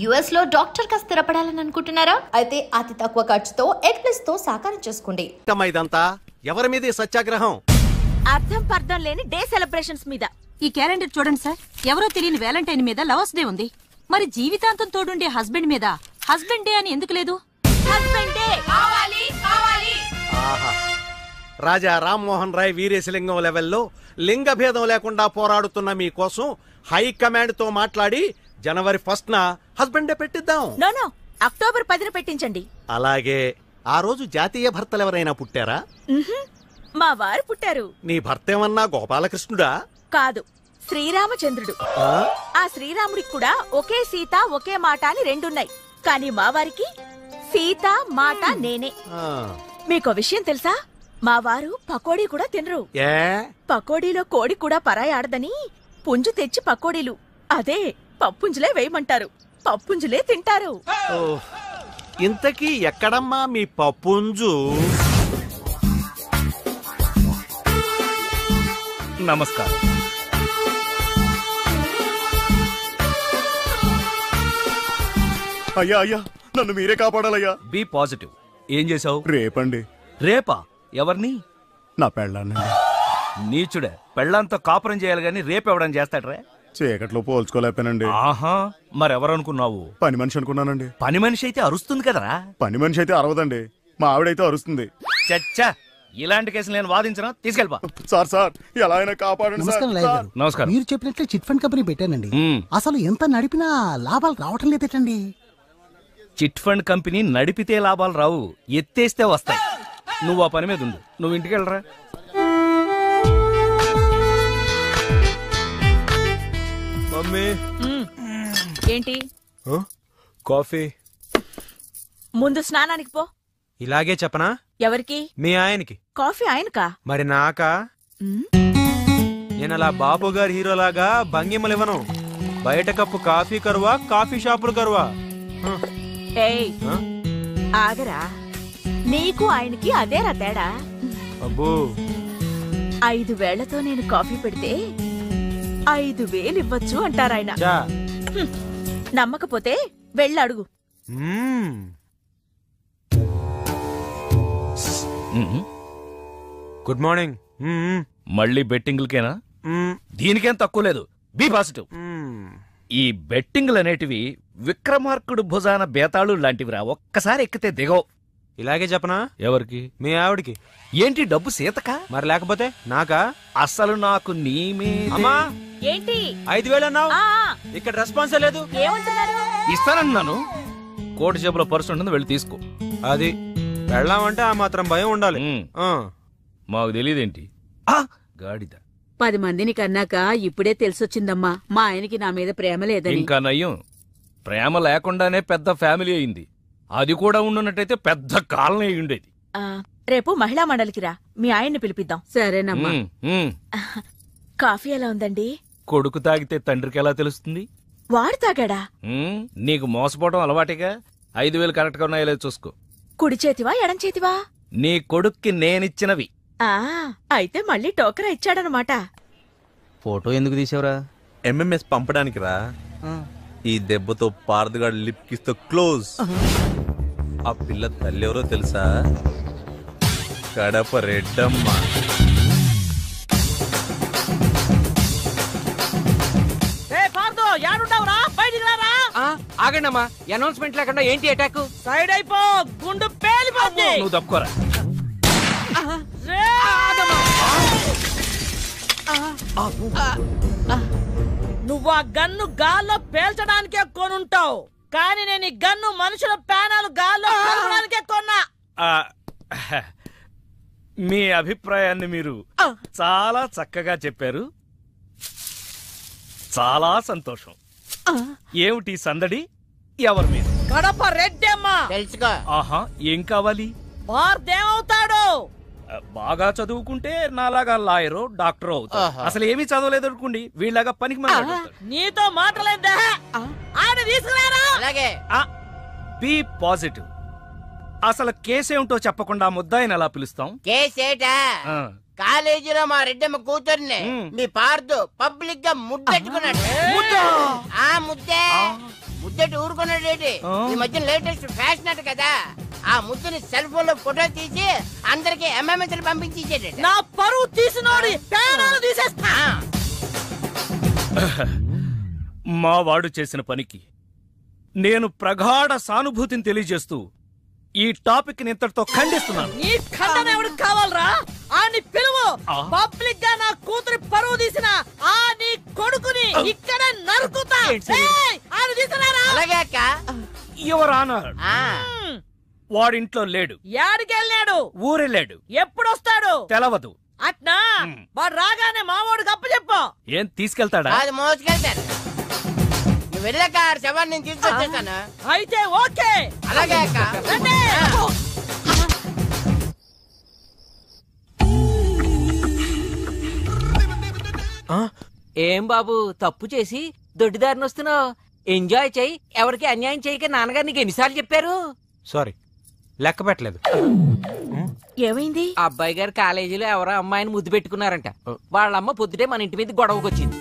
US లో doctor గా స్థిరపడాలని అనుకుంటున్నారా? అయితే అతి తక్కువ ఖర్చుతో ఎగ్ప్లస్ తో సాకారం చేసుకోండి. ఇదంతా ఎవరి మీద సత్యాగ్రహం? అర్థం పర్థం లేని డే సెలబ్రేషన్స్ మీద. ఈ క్యాలెండర్ చూడండి సార్, ఎవరో తెలియని వ్యాలంటైన్ మీద లవర్స్ డే ఉంది. మరి జీవితాంతం తోడుండే హస్బెండ్ మీద హస్బెండ్ డే అని ఎందుకు లేదు? హస్బెండ్ డే కావాలి కావాలి. రాజా రామ్మోహన్ రాయ్ వీరేశలింగం లెవెల్లో లింగ భేదం లేకుండా పోరాడుతున్న మీకోసం హైకమాండ్ తో మాట్లాడి జనవరి 1న హస్బెండ్ డే పెట్టిద్దాం. నో అక్టోబర్ 10న పెట్టించండి. అలాగే ఆ రోజు జాతీయ భర్తలు ఎవరైనా పుట్టారా? మా వారు పుట్టారు. నీ భర్త ఏమన్నా గోపాలకృష్ణుడా? కాదు, శ్రీరామచంద్రుడు. ఆ శ్రీరాముడికి కూడా ఒకే సీత ఒకే మాట అని రెండున్నాయి. కానీ మా వారికి సీత మాట నేనే. మీకో విషయం తెలుసా? మా వారు పకోడీ కూడా తినరు. పకోడీలో కోడి కూడా పరాయి ఆడదని పుంజు తెచ్చి పకోడీలు అదే పప్పుంజులే వేయమంటారు. పప్పుంజులే తింటారు. ఇంతకీ ఎక్కడమ్మా మీ పప్పుంజు? నమస్కారం. అయ్యా అయ్యా, నన్ను మీరే కాపాడాలయ్యా. B positive. ఏం చేసావు? రేపండి. రేపా? ఎవరిని? నా పెళ్ళాన్నండి. నీచుడే, పెళ్ళంతో కాపురం చేయాలి గాని రేపెవడం చేస్తాడ్రా? చీకట్లో పోల్చుకోలేకపోయానండి. ఆహా, మరెవరనుకున్నావు? పని మనిషి అనుకున్నానండి. పని మనిషి అయితే అరుస్తుంది కదరా? పని మనిషి అయితే అరవదండి, మా ఆవిడైతే అరుస్తుంది. చచ్చా, ఇలాంటి కేసులు నేను వాదించను. తీసుకెళ్ళిపా. సార్ ఎలా అయినా కాపాడండి. నమస్కారం. మీరు చెప్పినట్లే చిట్ ఫండ్ కంపెనీ పెట్టానండి. అసలు ఎంత నడిపినా లాభాలు రావటం లేదేటండి. చిట్ ఫండ్ కంపెనీ నడిపితే లాభాలు రావు, ఎత్తేస్తే వస్తాయి. నువ్వు ఆ పని మీద ఉండు. నువ్వు ఇంటికి వెళ్ళరా. మమ్మీ ఏంటి? కాఫీ. ముందు స్నానానికి పో. ఇలాగే చెప్పనా? ఎవరికి? మీ ఆయనకి. కాఫీ ఆయనకా? మరి నాకా? నేను అలా బాబు గారి హీరోలాగా భంగిమలివ్వను. బయట కప్పు కాఫీ కరువా, కాఫీ షాపులు కరువా? ఏయ్ ఆగరా, నీకు ఆయనకి అదేరా తేడా. అబ్బో, 5 వేళ్లతో నేను కాఫీ పెడితే 5,000 ఇవ్వచ్చు అంటారాయన. నమ్మకపోతే వెళ్ళడుగు. Good morning. మళ్ళీ బెట్టింగ్లకేనా? దీనికేం తక్కువ లేదు. Be positive. ఈ బెట్టింగ్లు అనేటివి విక్రమార్కుడు భుజాన బేతాళు లాంటివిరా, ఒక్కసారి ఎక్కితే దిగవు. ఇలాగే చెప్పనా? ఎవరికి? మీ ఆవిడికి. ఏంటి డబ్బు సీతకా? మరి లేకపోతే నాకా? అసలు నాకు నీ మీద. ఏంటి 5,000 అన్నావు? ఇక్కడ రెస్పాన్స్ లేదు. ఏమంటున్నారు? ఇస్తానన్నాను. కోటి జేబులో పర్సు ఉంటుంది, వెళ్ళి తీసుకో. అది వెళ్ళామంటే ఆ మాత్రం భయం ఉండాలి. మాకు తెలియదేంటి గాడిద. 10 మందిని కన్నాక ఇప్పుడే తెలిసొచ్చిందమ్మా, మా ఆయనకి నా మీద ప్రేమ లేదని. ఇంకా నయ్యం, ప్రేమ లేకుండానే పెద్ద ఫ్యామిలీ అయింది. అది కూడా ఉండున్నట్టయితే పెద్ద కాలనీ అయి ఉండేది. రేపు మహిళా మండలికి రా, మీ ఆయన్ని పిలిపిద్దాం. సరేనమ్మా. కాఫీ ఎలా ఉందండి? కొడుకు తాగితే తండ్రికి ఎలా తెలుస్తుంది? వాడు తాగాడా? నీకు మోసపోవడం అలవాటిగా. 5,000 కరెక్ట్ గా ఉన్నాయో లేదో చూసుకో. కుడి చేతివా ఎడం చేతివా? నీ కొడుక్కి నేనిచ్చినవి. అయితే మళ్ళీ టోకరా ఇచ్చాడనమాట. ఫోటో ఎందుకు తీసావురా? ఎంఎంఎస్ పంపడానికి రా. ఈ దెబ్బతో పారదగాడు లిప్ కిస్ తో క్లోజ్. ఆ పిల్ల తల్లి ఎవరో తెలుసా? కడప రెడ్డమ్మ. ఆగండమ్మా, అనౌన్స్మెంట్ లేకుండా ఏంటి అటాక్? సైడ్ అయిపో, గుండు పేలిపోద్ది. నువ్వు తప్పుకోరా. నువ్వు ఆ గన్ను గాల్లో పేల్చడానికే కొనుంటావు, కానీ నేను ఈ గన్ను మనుషుల ప్యానాలు గాల్లో పేల్చడానికే కొన్నా. మీ అభిప్రాయాన్ని మీరు చాలా చక్కగా చెప్పారు. చాలా సంతోషం. ఏమిటి సందడి? ఎవరి మీద? కడప రెడ్డమ్మా. తెలుసుకో. ఆహా, ఏం కావాలి? వార్దేమవుతాడు? బాగా చదువుకుంటే నాలాగా లాయరో డాక్టరో అవుతాడు. అసలు ఏమీ చదవలేదు అనుకోండి, వీళ్ళగా పనికి నీతో మాటలేదా? B positive. అసలు కేసేమిటో చెప్పకుండా ముద్దాయిని ఎలా పిలుస్తాం? కేసేటా? కాలేజీలో మా రెడ్డమ్మ కూతుర్ని మీ పార్దు పబ్లిక్ గా ముద్దెట్టుకున్నాడు. ఆ ముద్దే ముద్దటి ఊరుకున్నాడేటి ఈ మధ్య లేటెస్ట్ ఫ్యాషన్ అట కదా ఆ ముద్దుని సెల్ ఫోన్ లో ఫోటో తీసి అందరికి ఎంఎంఎస్ పంపించేట. నా పరువు తీసినోడి ప్రాణాలు తీసేస్తా. మా వాడు చేసిన పనికి నేను ప్రగాఢ సానుభూతిని తెలియజేస్తూ ఈ టాపిక్ ని ఇంతటితో ఖండిస్తున్నాను. నీ ఖండన ఎవరికి కావాలరా? ఆ నీ పిలువు. పబ్లిక్ గా నా కూతురి పరువు తీసిన ఆ నీ కొడుకుని ఇక్కడ నరుకుతా. ఆయన తీసినారా? అలాగే అక్క. యువర్ ఆనర్, వాడింట్లో లేడు. యాడికెళ్ళాడు? ఊరెళ్ళాడు. ఎప్పుడొస్తాడు? తెలవదు. అట్నా? వాడు రాగానే మావాడికి అప్పచెప్పు. ఏం తీసుకెళ్తాడా? అది మోసుకెళ్తాను. నువ్వు వెళ్ళాక శవాన్ని నేను తీసుకొచ్చేస్తాను. అయితే ఓకే. అలాగే అక్క. ఏం బాబు తప్పు చేసి దొడ్డిదారిని వస్తున్నావు? ఎంజాయ్ చెయ్యి, ఎవరికి అన్యాయం చేయక నాన్నగారు నీకు ఎన్నిసార్లు చెప్పారు? సారీ, లెక్క పెట్టలేదు. ఏమైంది? అబ్బాయి గారు కాలేజీలో ఎవరో అమ్మాయిని ముద్దు పెట్టుకున్నారంట. వాళ్ళమ్మ పొద్దుటే మన ఇంటి మీద గొడవకు వచ్చింది.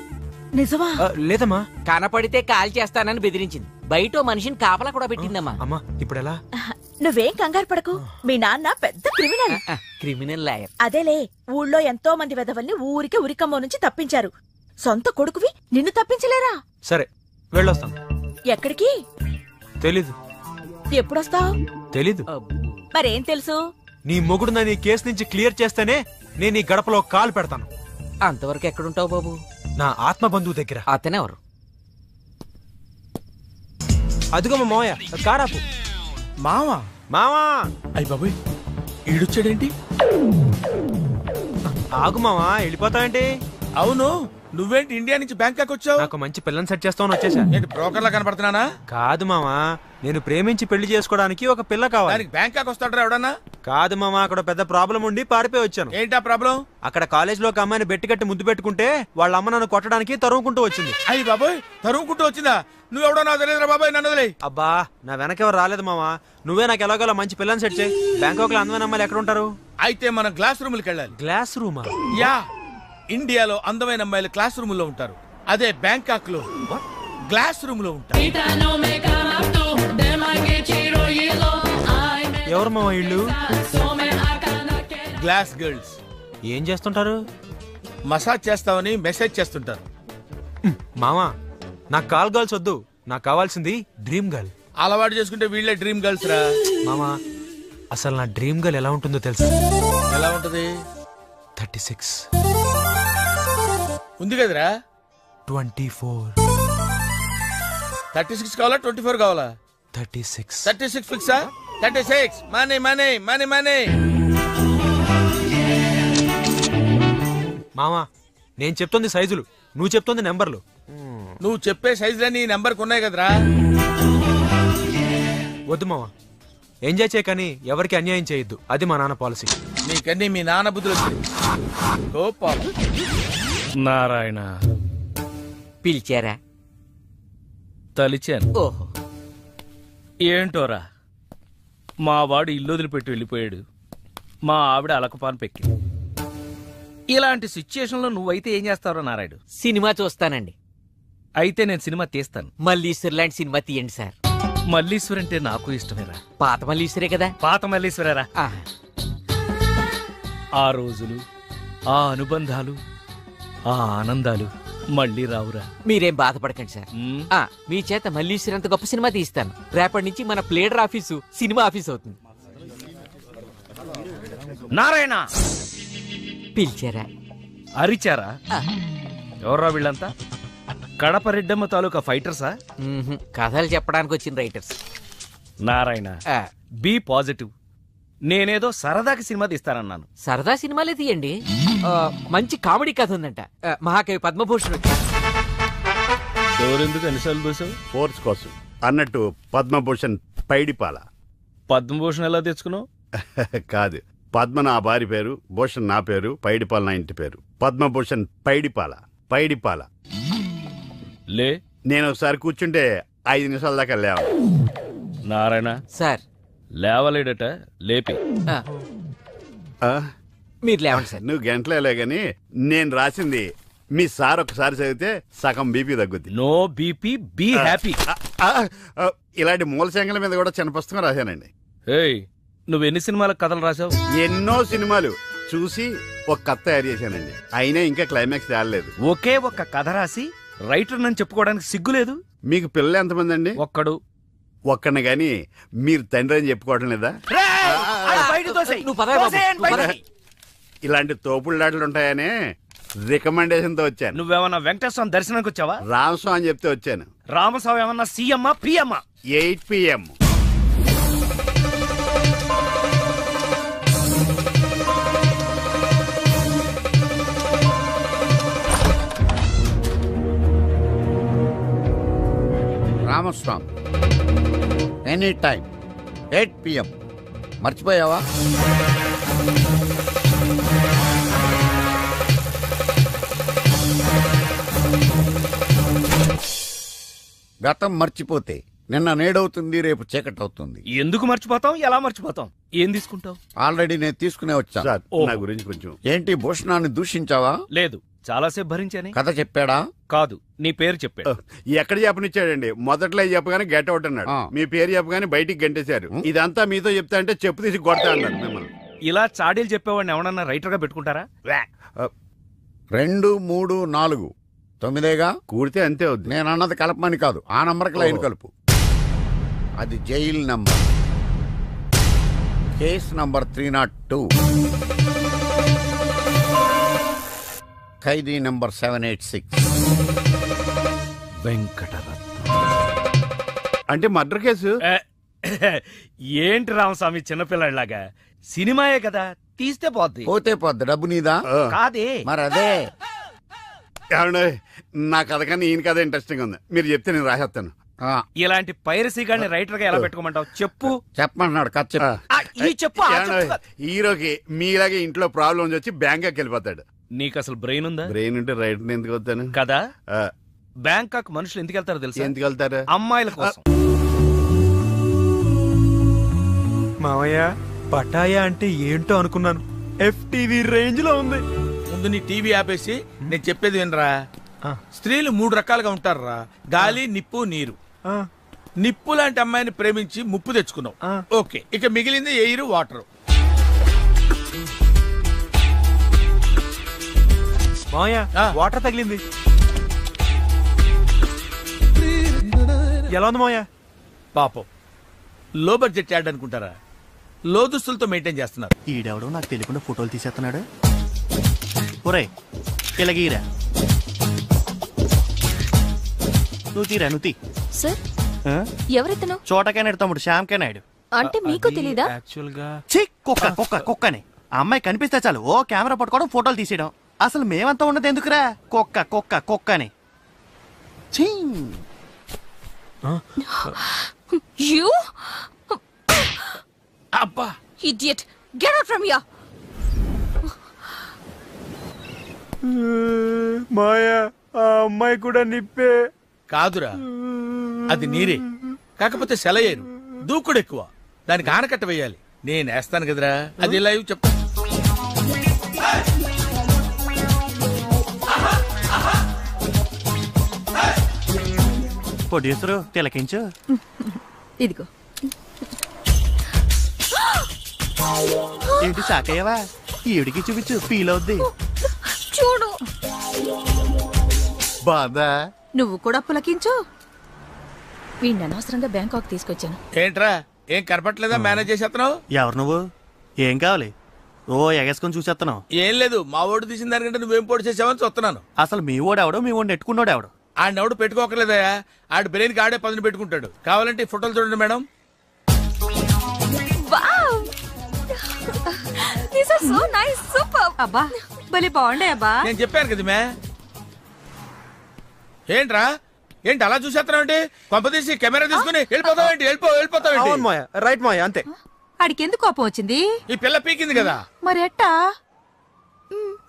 నిజమా? లేదమ్మా. కనపడితే కాల్ చేస్తానని బెదిరించింది. బయట మనిషిని కాపలా కూడా పెట్టిందమ్మా. అమ్మా ఇప్పుడు ఎలా? నువ్వేం కంగారు పడకు. మీ నాన్న పెద్ద క్రిమినల్. Criminal lawyer. అదేలే, ఊళ్ళో ఎంతో మంది వెధవల్ని ఊరికి ఉరికమ్మో నుంచి తప్పించారు. సొంత కొడుకువి నిన్ను తప్పించలేరా? సరే వెళ్ళొస్తాను. ఎక్కడికి? తెలీదు. ఎప్పుడొస్తావు? తెలీదు. మరేం తెలుసు? నీ మొగుడు నన్ను ఈ కేసు నుంచి క్లియర్ చేస్తేనే నేను ఈ గడపలో కాలు పెడతాను. అంతవరకు ఎక్కడుంటావు బాబు? నా ఆత్మ బంధువు దగ్గర. అతనెవరు? అదిగో మా మావయ్య. కారాపు. మావా మావా. అయ్య బాబోయ్, ఈడొచ్చాడేంటి? ఆగు మావా, వెళ్ళిపోతావేంటి? అవును, నువ్వేంటి ఇండియా నుంచి బ్యాంకాక్ వచ్చావు? నాకు మంచి పిల్లని సెట్ చేస్తామని వచ్చేసా. ఏంటి బ్రోకర్లా కనపడుతున్నానా? కాదు మామా, నేను ప్రేమించి పెళ్లి చేసుకోవడానికి ఒక పిల్ల కావాలి. దానికి బ్యాంకాక్ వస్తాడరా ఎవడన్నా? కాదు మామా, అక్కడ పెద్ద ప్రాబ్లం ఉండి పారిపోయి వచ్చాను. ఏంటా ప్రాబ్లం? అక్కడ కాలేజ్ లో ఒక అమ్మాయిని బెట్టి కట్టి ముద్దు పెట్టుకుంటే వాళ్ళ అమ్మ నన్ను కొట్టడానికి తరుముకుంటూ వచ్చింది. అయ్యి బాబోయ్, తరుముకుంటూ వచ్చిందా? నువ్వెవడో నాకు తెలియదురా బాబాయ్, నన్ను వదిలేయ్. అబ్బా, నా వెనకెవరు రాలేదు మామా. నువ్వే నాకు ఎలాగోలా మంచి పిల్లని సెట్ చేయి. బ్యాంకాక్ లో అందమైన అమ్మాయిలు ఎక్కడ ఉంటారు? అయితే మనం గ్లాస్ రూమ్కి వెళ్ళాలి. గ్లాస్ రూమా? యా, ఇండియాలో అందమైన అమ్మాయిలు క్లాస్ రూమ్ లో ఉంటారు. అదే బ్యాంకాక్ లో గ్లాస్ రూమ్ లో ఉంటారు. ఎవరు మావా ఇళ్ళు? Glass girls. ఏం చేస్తుంటారు? మసాజ్ చేస్తామని మెసేజ్ చేస్తుంటారు. మామా, నాకు కాల్ గర్ల్స్ వద్దు, నాకు కావాల్సింది డ్రీమ్ గర్ల్. అలవాటు చేసుకుంటే వీళ్ళే డ్రీమ్ గర్ల్స్ రా. మామా, అసలు నా డ్రీమ్ గర్ల్ ఎలా ఉంటుందో తెలుసా? ఎలా ఉంటది? 36 ఉంది కదరా. 24 36 కావాలా 24 కావాలా? 36 36 ఫిక్సా? 36 మనీ మనీ మనీ మనీ. మామా, నేను చెప్తుంది సైజులు, నువ్వు చెప్తుంది నెంబర్లు. నువ్వు చెప్పే సైజులన్నీ ఈ నెంబర్కి ఉన్నాయి కదరా. వద్దు మామా, ఎంజాయ్ చేయకని ఎవరికి అన్యాయం చేయొద్దు, అది మా నాన్న పాలసీ. నీకన్నీ మీ నాన్న బుద్ధులు వచ్చాయి. నారాయణ, పిలిచారా? తలిచాను. ఓహో, ఏంటోరా, మా వాడు ఇల్లు వదిలిపెట్టి వెళ్ళిపోయాడు. మా ఆవిడ అలకపాను పెక్కింది. ఇలాంటి సిచ్యుయేషన్లో నువ్వైతే ఏం చేస్తావురా నారాయుడు? సినిమా చూస్తానండి. అయితే నేను సినిమా తీస్తాను. మల్లీశ్వర్ లాంటి సినిమా తీయండి సార్. మల్లీశ్వర్ అంటే నాకు ఇష్టమేరా. పాత మల్లీశ్వరే కదా? పాత మల్లీశ్వరేరా. ఆ రోజులు, ఆ అనుబంధాలు, ఆ ఆనందాలు మళ్ళీ రావురా. మీరేం బాధపడకండి సార్. మీ చేత మల్లీశ్వర్ అంత గొప్ప సినిమా తీస్తాను. రేపటి నుంచి మన ప్లేడర్ ఆఫీసు సినిమా ఆఫీస్ అవుతుంది. నారాయణ, పిలిచారా? అరిచారా? ఎవర్రా వీళ్ళంతా? కడప రెడ్డమ్మ తాలూకా ఫైటర్సా? కథలు చెప్పడానికి వచ్చిన రైటర్స్. Narayana, be positive. నేనేదో సరదాకి సినిమా తీస్తానన్నాను. సరదా సినిమాలే తీయండి. మంచి కామెడీ కథ ఉందంట. మహాకవి పద్మభూషణ్ ఎవరెందుకు ఎన్నిసార్లు చూసావు? ఫోర్స్ కోసం అన్నట్టు పద్మభూషణ్ పైడిపాల. పద్మభూషణ్ ఎలా తెచ్చుకున్నావు? కాదు, పద్మ నా భార్య పేరు, భూషణ్ నా పేరు, పైడిపాల నా ఇంటి పేరు. పద్మభూషణ్ పైడిపాల. పైడిపాల లే. నేను ఒకసారి కూర్చుంటే 5 నిమిషాల దాకా లేవ. నారాయణ సార్, లేవలేడట, లేపి. మీరు లేవండి సార్. నువ్వు గంటలే గాని నేను రాసింది మీ సార్ ఒకసారి చదివితే సగం బీపీ తగ్గుద్ది. No BP, be happy. ఇలాంటి మూలశంకల మీద కూడా చిన్న పుస్తకం రాశానండి. ఏయ్, నువ్వు ఎన్ని సినిమాలకు కథలు రాసావు? ఎన్నో సినిమాలు చూసి ఒక కథ తయారు చేశానండి. అయినా ఇంకా క్లైమాక్స్ తేలలేదు. ఒకే ఒక్క కథ రాసి రైటర్ నన్ను చెప్పుకోవడానికి సిగ్గులేదు? మీకు పిల్లలు ఎంతమంది అండి? ఒక్కడు. ఒక్కడిని గాని మీరు తండ్రి అని చెప్పుకోవటం లేదా? ఇలాంటి తోపుళ్ళాటలు ఉంటాయనే రికమెండేషన్ తో వచ్చాను. నువ్వేమన్నా వెంకటేశ్వరం దర్శనానికి వచ్చావా? రామస్వామి అని చెప్తే వచ్చాను. రామస్వామి ఏమన్నా సీఎమ్మా పిఎమ్మా? 8 PM. Ramaswamy any time 8 PM. మర్చిపోయావా? గతం మర్చిపోతే నిన్న నేడవుతుంది, రేపు చీకటవుతుంది. ఎందుకు మర్చిపోతాం? ఎలా మర్చిపోతాం? ఏం తీసుకుంటావు? ఆల్రెడీ నేను తీసుకునే వచ్చా. నా గురించి కొంచెం ఏంటి భూషణాన్ని దూషించావా? లేదు, చాలాసేపు భరించాని. కథ చెప్పాడా? కాదు, నీ పేరు చెప్పాడు. ఎక్కడ చెప్పనిచ్చాడండి? మొదట్లో చెప్పగానే గెట్ అవుట్ అన్నాడు. మీ పేరు చెప్పగానే బయటికి గంటేశారు. ఇదంతా మీతో చెప్తా అంటే చెప్పు తీసి కొడతా అన్నాడు మిమ్మల్ని. ఇలా చాడీలు చెప్పేవాడిని ఎవడన్నా రైటర్ గా పెట్టుకుంటారా? 2, 3, 4 9గా కూడితే అంతే అవుద్ది. నేను అన్నది కలపమని కాదు, ఆ నంబర్కి లైన్ కలుపు. అది జైల్ నంబర్. Case number 302. ఖైదీ నంబర్ 786. వెంకటరత్న. అంటే మర్డర్ కేసు. ఏంటి రామస్వామి చిన్నపిల్లలాగా? సినిమాయే కదా, తీస్తే పోద్ది. పోతే పోద్ది. డబ్బు నీదా? కాదే. మరి అదే. నా కథ కానీ ఈయన కథ ఇంట్రెస్టింగ్ ఉంది. మీరు చెప్తే నేను రాసేస్తాను. ఇలాంటి పైరసీ గాని రైటర్ గా ఎలా పెట్టుకోమంటావు? చెప్పు. చెప్పమంటున్నాడు. కథ చెప్పు. హీరోకి మీలాగే ఇంట్లో ప్రాబ్లమ్స్ వచ్చి బ్యాంకాక్ వెళ్ళిపోతాడు. నీకు అసలు బ్రెయిన్ ఉందా? బ్రెయిన్ ఉంటే రైటర్ ఎందుకు వస్తాను కదా. బ్యాంకాక్ మనుషులు ఎందుకు వెళ్తారో తెలుసా? ఎందుకు వెళ్తారు? అమ్మాయిల కోసం. మావయ్య, పటాయా అంటే ఏంటో అనుకున్నాను. FTV రేంజ్ లో ఉంది. ముందు నీ టీవీ ఆపేసి నేను చెప్పేది వినరా. స్త్రీలు 3 రకాలుగా ఉంటారా. గాలి, నిప్పు, నీరు. నిప్పు లాంటి అమ్మాయిని ప్రేమించి ముప్పు తెచ్చుకున్నావు. ఓకే, ఇక మిగిలింది ఎయిర్, వాటర్. మావయ్య, వాటర్ తగిలింది. ఎలా ఉంది మావయ్య? పాపం లో బడ్జెట్ యాడ్ అనుకుంటారా? లో దుస్తులతో మెయింటైన్ చేస్తున్నారు. ఈడెవడో నాకు తెలియకుండా ఫోటోలు తీసేస్తున్నాడు. ఒరే ఇలాగీరా, నువ్వు తీరా, నువ్వు తీ. సార్, ఎవరెత్తను? చోటకైనాడు తమ్ముడు, శ్యామ్కే నాయుడు. అంటే మీకు తెలీదా? కుక్కని ఆ అమ్మాయి కనిపిస్తే చాలు ఓ కెమెరా పట్టుకోవడం, ఫోటోలు తీసేయడం. అసలు మేమంతా ఉన్నది ఎందుకురా? కుక్కని. You? అబ్బా, idiot. Get out from here. మాయా, ఆ అమ్మాయి కూడా నిప్పే. కాదురా, అది నీరే. కాకపోతే సెలయేరు, దూకుడు ఎక్కువ. దానికి ఆనకట్ట వేయాలి. నేను వేస్తాను కదరా. అది లైవ్ చెప్తా. ప్రొడ్యూసరు తిలకించు. ఇదిగో. ఏంటి సాకయ్యవా? ఈవిడికి చూపించు, ఫీల్ అవుద్ది. చూడు. బాదా? నువ్వు కూడా పులకించు. వీణ్ణి అనవసరంగా బ్యాంకాక్ తీసుకొచ్చాను. ఏంట్రా, ఏం కనపట్లేదా? మేనేజ్ చేసేస్తున్నావు. ఎవరు నువ్వు? ఏం కావాలి? ఓ ఎగేసుకొని చూసేస్తున్నావు. ఏం లేదు, మా ఓటు తీసిన దానికంటే నువ్వేం పోటీ చేసావని చూస్తున్నాను. అసలు మీ ఓడెవడో, మీ ఓడిని నెట్టుకున్నాడు ఎవడు? ఆడెవడు పెట్టుకోకలేదయా. ఆడి బ్రెయిన్కి ఆడే పదును పెట్టుకుంటాడు. కావాలంటే ఫోటోలు చూడండి మేడం. అబ్బా, భలే బాగుండే అబ్బా. నేను చెప్పాను కదా మే. ఏంట్రా, ఏంటి అలా చూసేస్తున్నావు? కొంపదీసి కెమెరా తీసుకుని వెళ్ళిపోతావేంటి? వెళ్ళిపోతావేంటి? రైట్ మాయ, అంతే. ఆడికి ఎందుకు కోపం వచ్చింది? ఈ పిల్ల పీకింది కదా. మరి ఎట్టా?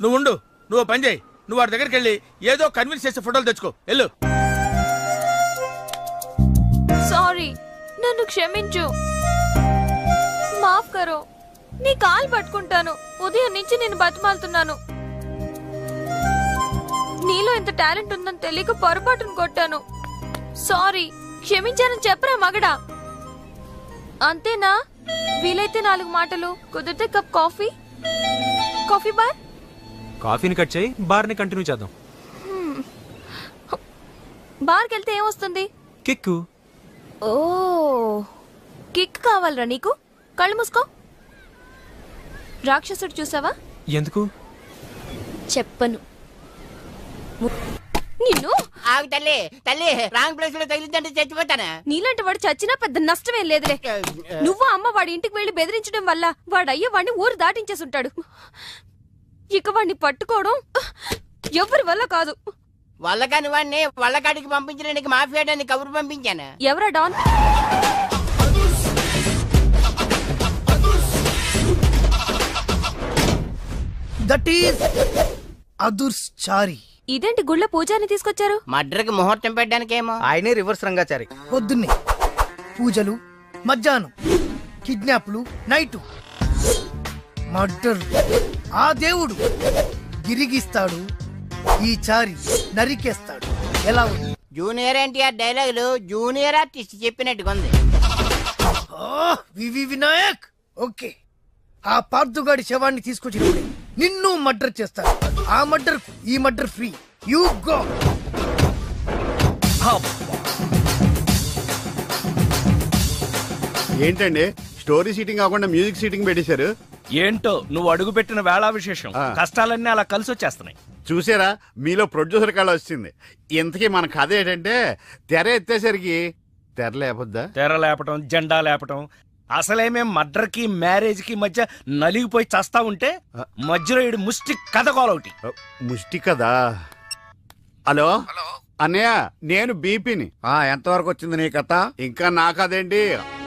నువ్వు ఉండు, నువ్వు పని చేయి. నువ్వు వాడి దగ్గరికి వెళ్ళి ఏదో కన్విన్స్ చేసే ఫోటోలు తెచ్చుకో. వెళ్ళు. సారీ, నన్ను క్షమించు. మాఫ్ కరో. నీ కాలు పట్టుకుంటాను. ఉదయం నుంచి నేను బతిమాలుతున్నాను. నీలో ఎంత టాలెంట్ ఉందని తెలియక పొరపాటును కొట్టాను. సారీ. క్షమించానని చెప్పరా మగడా? అంతేనా? వీలైతే 4 మాటలు, కుదిరితే కప్ కాఫీ. Coffee bar. కాఫీని కట్ చేయి, బార్ని కంటిన్యూ చేద్దాం. బార్కి వెళ్తే ఏమొస్తుంది? కిక్కు. ఓ, కిక్ కావాలరా నీకు? కళ్ళు మూసుకో. రాక్షసుడు చూసావా? ఎందుకు? చెప్పను. నిన్ను ఆగు తల్లి, తల్లి రాంగ్ ప్లేస్ లో తగిలిందంటే చచ్చిపోతానా? నీలాంటి వాడు చచ్చినా పెద్ద నష్టమేం లేదులే. నువ్వు అమ్మ వాడి ఇంటికి వెళ్లి బెదిరించడం వల్ల వాడయ్యో వాడిని ఊరు దాటించేసుంటాడు. ఇక వాడిని పట్టుకోవడం ఎవరి వల్ల కాదు. వల్లకాని వాడిని వల్లకాడికి పంపించడానికి మాఫియాడాన్ని కబురు పంపించాను. ఎవరా డాన్? That is అదుర్చారి. ఇదేంటి గుళ్ళ పూజారిని తీసుకొచ్చారు? మర్డర్కి ముహూర్తం పెట్టడానికేమో. ఆయనే రివర్స్ రంగాచారి. పొద్దున్నే పూజలు, మధ్యాహ్నం కిడ్నాప్లు, నైటు మర్డర్. ఆ దేవుడు గిరిగిస్తాడు, ఈ చారి నరికేస్తాడు. ఎలా ఉంది? జూనియర్ ఎన్టీఆర్ డైలాగులు జూనియర్ ఆర్టిస్ట్ చెప్పినట్టుగా ఉంది. వివి వినాయక్. ఓకే, ఆ పార్థుగాడి శవాన్ని తీసుకొచ్చినప్పుడే నిన్ను మర్డర్ చేస్తాడు. ఆ మర్డర్ ఈ మర్డర్ ఫ్రీ. You go. ఏంటండి స్టోరీ సీటింగ్ కాకుండా మ్యూజిక్ సీటింగ్ పెట్టేశారు? ఏంటో నువ్వు అడుగు పెట్టిన వేళా విశేషం. కష్టాలన్నీ అలా కలిసి వచ్చేస్తున్నాయి. చూసారా, మీలో ప్రొడ్యూసర్ కళ వచ్చింది. ఇంతకీ మన కథ ఏంటంటే, తెర ఎత్తేసరికి తెర లేపొద్దా? తెర లేపటం, జెండా లేపటం. అసలేమేం మర్డర్ కి మ్యారేజ్ కి మధ్య నలిగిపోయి చస్తా ఉంటే మధ్యలో ఈడు ముష్టి కథ కోలొకటి. ముష్టి కదా? హలో అన్నయ్య, నేను బీపీని. ఎంతవరకు వచ్చింది నీ కథ? ఇంకా నా కథేంటి,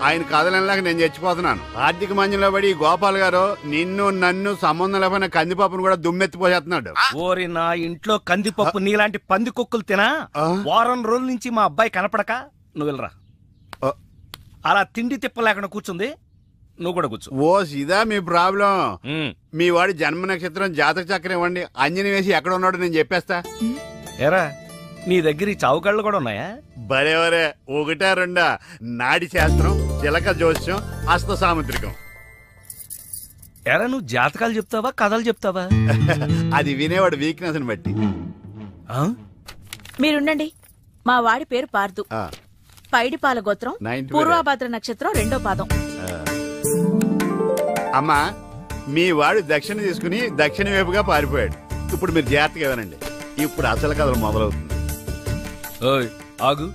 ఆయన కథలలాగా నేను చచ్చిపోతున్నాను. ఆర్థిక మంజంలో పడి గోపాల్ గారు నిన్ను నన్ను సంబంధం లేకపోయినా కందిపప్పును కూడా దుమ్మెత్తిపోసేస్తున్నాడు. ఓరి నా ఇంట్లో కందిపప్పు నీలాంటి పంది కుక్కలు తినా వారం రోజుల నుంచి మా అబ్బాయి కనపడక నువ్వు వెళ్ళరా. అలా తిండి తిప్ప లేకుండా కూర్చుంది, నువ్వు కూడా కూర్చో. ఓ ఇదా మీ ప్రాబ్లం? మీ వాడి జన్మ నక్షత్రం జాతక చక్రం ఇవ్వండి, అంజని వేసి ఎక్కడ ఉన్నాడో నేను చెప్పేస్తా. ఏరా, నీ దగ్గర ఈ చావుకళ్ళు కూడా ఉన్నాయా? బరేవరే, 1 2 నాడి శాస్త్రం, చిలక జోస్యం, హస్త సాముద్రికం. ఎరా, నువ్వు జాతకాలు చెప్తావా కథలు చెప్తావా? అది వినేవాడు వీక్నెస్ ని బట్టి. మీరుండండి. మా వాడి పేరు పార్దు. పైడిపాల గోత్రం, పూర్వభద్ర నక్షత్రం 2వ పాదం. అమ్మా, మీ వాడు దక్షిణ తీసుకుని దక్షిణ వైపుగా పారిపోయాడు. ఇప్పుడు మీరు జాగ్రత్తగా వినండి, ఇప్పుడు అసలు కథలు మొదలవుతుంది. ఆగు,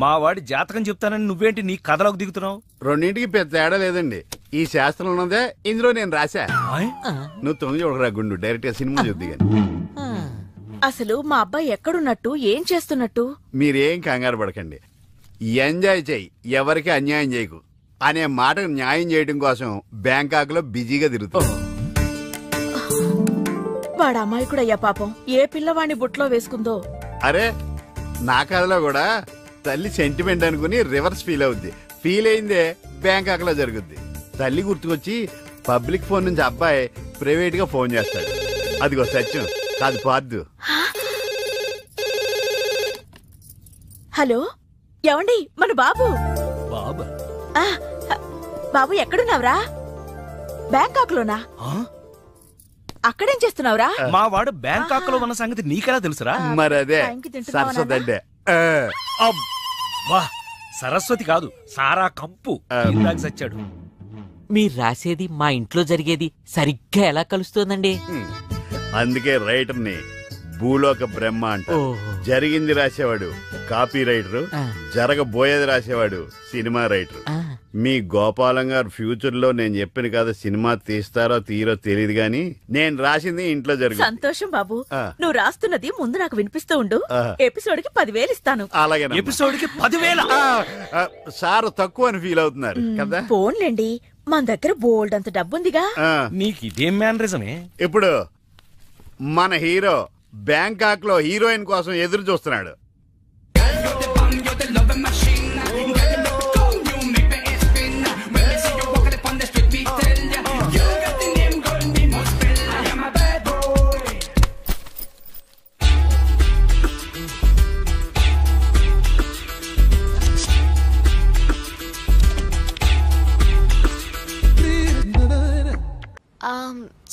మా వాడి జాతకం చెప్తానని నువ్వేంటి నీ కథలోకి దిగుతున్నావు? రెండింటికి పెద్ద తేడా లేదండి. ఈ శాస్త్రం ఉన్నదే ఇందులో నేను రాశా. నువ్వు 9 చూడరా గుండు, డైరెక్ట్ గా సినిమా చూద్ది గాని. అసలు మా అబ్బాయి ఎక్కడున్నట్టు, ఏం చేస్తున్నట్టు? మీరేం కంగారు పడకండి. ఎంజాయ్ చెయ్యి, ఎవరికి అన్యాయం చేయకు అనే మాటకు న్యాయం చేయడం కోసం బ్యాంకాక్ లో బిజీగా తిరుగుతాం. వాడు అమాయకుడయ్యా పాపం. ఏ పిల్లవాడిని బుట్లో వేసుకుందో. అరే, నా కథలో కూడా తల్లి సెంటిమెంట్ అనుకుని రివర్స్ ఫీల్ అవుద్ది. ఫీల్ అయిందే బ్యాంకాక్ లో జరుగుద్ది. తల్లి గుర్తుకొచ్చి పబ్లిక్ ఫోన్ నుంచి అబ్బాయి ప్రైవేట్ గా ఫోన్ చేస్తాడు. అదిగో సత్యం కాదు పార్దు. హలో, ఏమండి? మన బాబు. బాబు ఎక్కడున్నావురా? బ్యాంకాక్ లోనా? అక్కడేం చేస్తున్నావురా? మా వాడు బ్యాంకాక్ లో ఉన్న సంగతి నీకెలా తెలుసురా? మరదే సరస్వతి. వా, సరస్వతి కాదు, సారా కంపు. ఇందాక చచ్చాడు. మీరు రాసేది మా ఇంట్లో జరిగేది సరిగ్గా ఎలా కలుస్తోందండి? అందుకే రైటర్ని భూలోక బ్రహ్మ అంట. జరిగింది రాసేవాడు కాపీ రైటర్, జరగబోయేది రాసేవాడు సినిమా రైటర్. మీ గోపాలం గారు ఫ్యూచర్ లో నేను చెప్పిన కదా సినిమా తీస్తారో తీరో తెలియదు గాని నేను రాసింది ఇంట్లో జరుగుతుంది. సంతోషం బాబు. నువ్వు రాస్తున్నది ముందు నాకు వినిపిస్తూ ఉండు. ఎపిసోడ్ కి 10,000 ఇస్తాను. అలాగే. ఎపిసోడ్ కి 10,000? సార్ తక్కువ అని ఫీల్ అవుతున్నారు కదా? ఫోన్లేండి, మన దగ్గర బోల్డ్ అంత డబ్బుందిగా. నీకు ఇదేం మేనరిజమే? ఇప్పుడు మన హీరో బ్యాంకాక్ లో హీరోయిన్ కోసం ఎదురు చూస్తున్నాడు.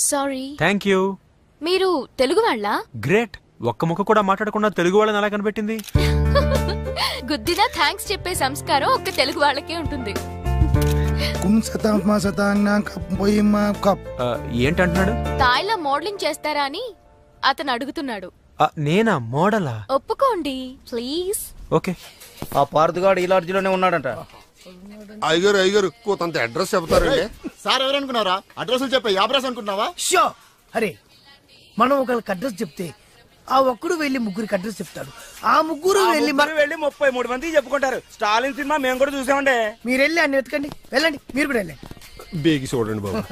సారీ. Thank you. మీరు తెలుగు వాళ్ళ? గ్రేట్. ఒక్క ముక్క కూడా మాట్లాడకుండా తెలుగు వాళ్ళని ఎలా కనిపెట్టింది? గుద్దినా థ్యాంక్స్ చెప్పే సంస్కారం ఒక్క తెలుగు వాళ్ళకే ఉంటుంది. ఏంటంటున్నాడు? తాయిలో మోడలింగ్ చేస్తారా అని అతను అడుగుతున్నాడు. నేనా మోడలా? ఒప్పుకోండి ప్లీజ్. ఓకే. ఆ పార్థగాడు ఈ లాడ్జిలోనే ఉన్నాడంట. అయ్యగారు కొంత అడ్రస్ చెప్తారండి. సార్ ఎవరనుకున్నారా? అడ్రస్ చెప్పే యాబ్రాస్ అనుకుంటున్నావా? షో. అరే మనం ఒకళ్ళకి అడ్రస్ చెప్తే ఆ ఒక్కడు వెళ్ళి ముగ్గురికి అడ్రస్ చెప్తాడు. ఆ ముగ్గురు వెళ్ళి 33 మందికి చెప్పుకుంటారు. స్టాలిన్ సినిమా మేము కూడా చూసామండి. మీరు వెళ్ళి అన్ని వెతకండి. వెళ్ళండి, మీరు కూడా వెళ్ళండి. బేగి చూడండి బాబు.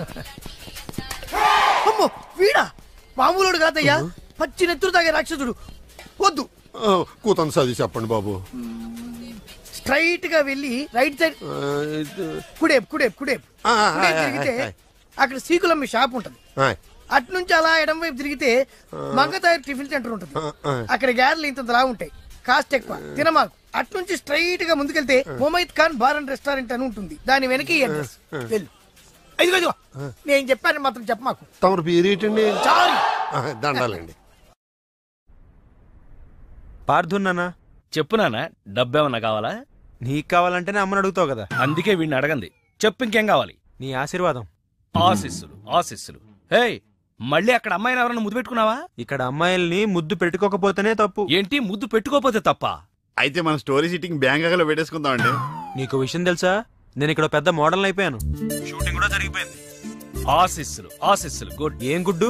అమ్మో వీడా మామూలుడు కాదయ్యా, పచ్చి నెత్తురు తాగే రాక్షసుడు. వద్దు, కూతంత చదివి చెప్పండి బాబు. స్ట్రైట్ గా వెళ్ళి రైట్ సైడ్ కుడేపు కుడేపు కుడేపు తిరిగితే అక్కడ సీకులమ్మి షాప్ ఉంటది. అటు నుంచి అలా ఎడం వైపు తిరిగితే మంగతాయి టిఫిన్ సెంటర్ ఉంటుంది. అక్కడ గ్యారెలు ఇంత లా ఉంటాయి, కాస్ట్ ఎక్కువ, తినమాకు. అటు నుంచి స్ట్రైట్ గా ముందుకెళ్తే మొమైద్ ఖాన్ బార్ అండ్ రెస్టారెంట్ అని ఉంటుంది. దాని వెనక అడ్రస్. వెళ్ళు. ఇదిగో నేను చెప్పాను మాత్రం చెప్పమాకు. తమరు పేరేటండి? సారీ. దండాలండి. పార్థున్నానా? చెప్పు నాన్న, డబ్బేమన్నా కావాలా? నీకు కావాలంటేనే అమ్మని అడుగుతావు కదా. అందుకే వీడిని అడగంది. చెప్పు, ఇంకేం కావాలి? నీ ఆశీర్వాదం. ఆశీస్సులు ఆశీస్సులు. హే, మళ్ళీ అక్కడ అమ్మాయిని ఎవరన్నా ముద్దు పెట్టుకున్నావా? ఇక్కడ అమ్మాయిల్ని ముద్దు పెట్టుకోకపోతేనే తప్పు. ఏంటి ముద్దు పెట్టుకోకపోతే తప్ప? అయితే మన స్టోరీ సిట్టింగ్ బ్యాంకాక్లో పెట్టేసుకుందామండి. నీకు విషయం తెలుసా, నేను ఇక్కడ పెద్ద మోడల్ అయిపోయాను. షూటింగ్ కూడా జరిగిపోయింది. ఆశీస్సులు ఆశీస్సులు. గుడ్. ఏం గుడ్డు?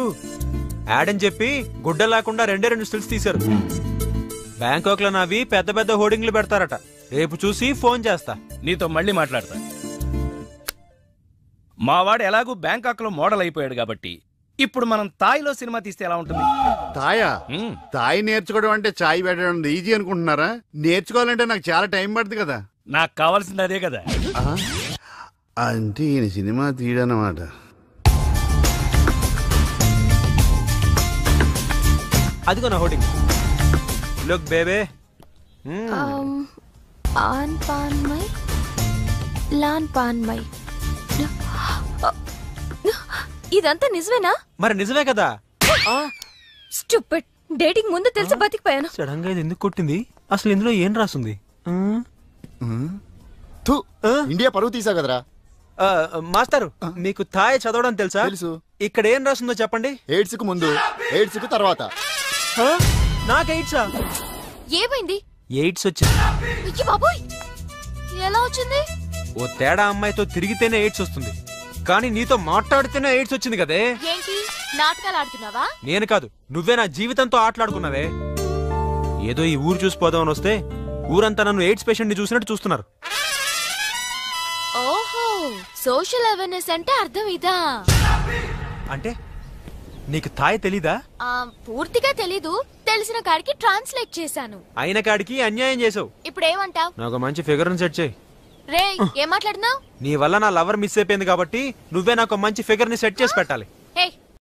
యాడ్ అని చెప్పి గుడ్డ లేకుండా 2 స్టిల్స్ తీశారు. బ్యాంకాక్ లో నావి పెద్ద పెద్ద హోర్డింగ్లు పెడతారట. రేపు చూసి ఫోన్ చేస్తా. నీతో మళ్ళీ మాట్లాడతా. మావాడు ఎలాగూ బ్యాంకాక్ లో మోడల్ అయిపోయాడు కాబట్టి ఇప్పుడు మనం తాయిలో సినిమా తీస్తే ఎలా ఉంటుంది? తాయా? తాయి నేర్చుకోవడం అంటే చాయ్ పెట్టడం ఈజీ అనుకుంటున్నారా? నేర్చుకోవాలంటే నాకు చాలా టైం పడుతుంది కదా. నాకు కావాల్సింది అదే కదా. అంటే ఈయన సినిమా తీయడన్నమాట. అదిగో నా హోర్డింగ్. Look babe. ఆన్ పాన్ మై లాన్ పాన్ మై. ఇదంతా నిజమేనా? మరి నిజమే కదా. స్టూపిడ్. డేటింగ్ ముందు తెలిసి బతికిపోయాను. సడన్ గా ఇది ఎందుకు కొట్టింది? అసలు ఇందులో ఏం రాసుంది? ఇండియా పరువు తీసా కదరా. మాస్టారు, మీకు థాయ్ చదవడం తెలుసా? తెలుసు. ఇక్కడ ఏం రాస్తుందో చెప్పండి. ఎయిడ్స్ కు ముందు, ఎయిడ్స్ కు తర్వాత. నాకు ఎయిడ్సా? ఏమైంది? ఎయిడ్స్ వచ్చింది. అయ్యో బాబోయ్, ఎలా వచ్చింది? ఓ తేడా అమ్మాయితో తిరిగితేనే ఎయిడ్స్ వస్తుంది, కానీ నీతో మాట్లాడితేనే ఎయిడ్స్ వచ్చింది కదే. ఏంటి నాటకాలు ఆడుతున్నావా? నేను కాదు, నువ్వే నా జీవితంతో ఆటలాడుకున్నావే. ఏదో ఈ ఊరు చూసిపోదామని వస్తే ఊరంతా నన్ను ఎయిడ్స్ పేషెంట్ ని చూసినట్టు చూస్తున్నారు. ఓహో, సోషల్ అవేర్నెస్ అంటే అర్థం ఇదా? అంటే నీకు థాయ్ తెలీదా? పూర్తిగా తెలీదు, తెలిసిన కాడికి ట్రాన్స్లేట్ చేశాను. అయిన కాడికి అన్యాయం చేసావు. ఇప్పుడు ఏమంటావ్? నాకు మంచి ఫిగర్ సెట్ చేయి. రే, ఏం మాట్లాడుతున్నావు? నీ వల్ల నా లవర్ మిస్ అయిపోయింది కాబట్టి నువ్వే నాకు మంచి ఫిగర్ ని సెట్ చేసి పెట్టాలి.